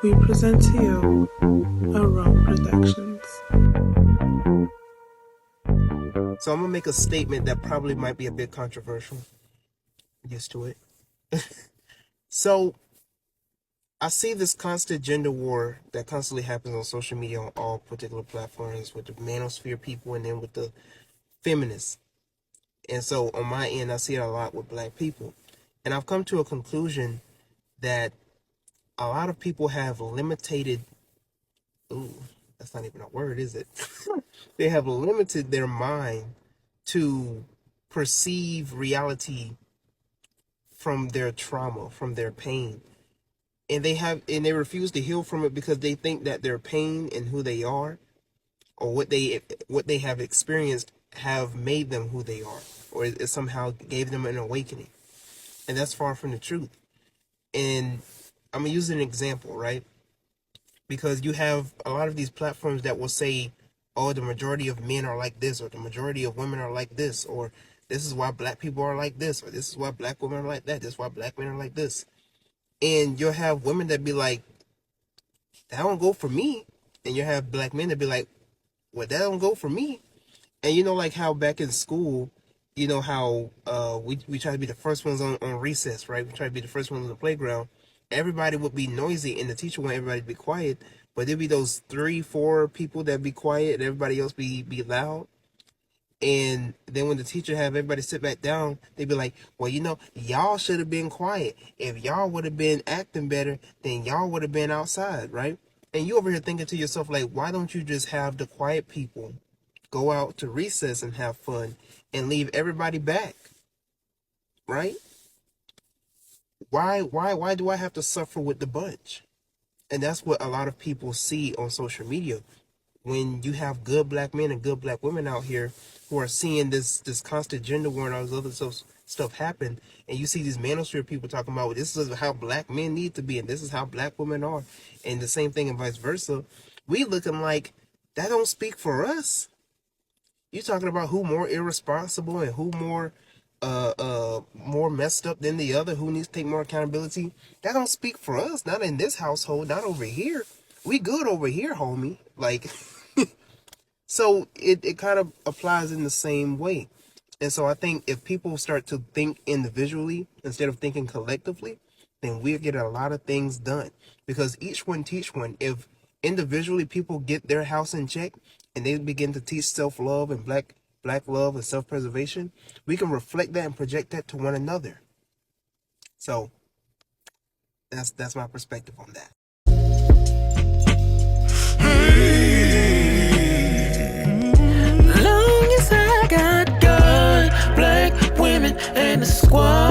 We present to you Around Productions. So I'm gonna make a statement that probably might be a bit controversial. Used to it. So I see this constant gender war that constantly happens on social media on all particular platforms with the manosphere people and then with the feminists. And so on my end, I see it a lot with black people. And I've come to a conclusion that a lot of people have limited, ooh, that's not even a word, is it? They have limited their mind to perceive reality from their trauma, from their pain. And they refuse to heal from it because they think that their pain and who they are, or what they have experienced, have made them who they are, or it somehow gave them an awakening. And that's far from the truth. And I'm gonna use an example, right? Because you have a lot of these platforms that will say, oh, the majority of men are like this, or the majority of women are like this, or this is why black people are like this, or this is why black women are like that, this is why black men are like this. And you'll have women that be like, that don't go for me. And you have black men that be like, well, that don't go for me. And you know, like how back in school, you know how we try to be the first ones on recess, right? We try to be the first ones on the playground. Everybody would be noisy and the teacher want everybody to be quiet. But there'd be those 3-4 people that be quiet and everybody else be loud. And then when the teacher have everybody sit back down, they'd be like, well, y'all should have been quiet. If y'all would have been acting better, then y'all would have been outside, right? And you over here thinking to yourself, like, why don't you just have the quiet people go out to recess and have fun and leave everybody back, right? Why do I have to suffer with the bunch? And that's what a lot of people see on social media. When you have good black men and good black women out here who are seeing this constant gender war and all this other stuff happen, and you see these manosphere people talking about, well, this is how black men need to be, and this is how black women are, and the same thing and vice versa, we looking like that don't speak for us. You talking about who more irresponsible and who more messed up than the other, who needs to take more accountability. That don't speak for us, not in this household, not over here. We good over here, homie. Like, so it kind of applies in the same way. And so I think if people start to think individually instead of thinking collectively, then we'll get a lot of things done. Because each one teach one. If individually people get their house in check and they begin to teach self-love and black love and self-preservation, we can reflect that and project that to one another. So that's my perspective on that. Long as I got good black women in the squad.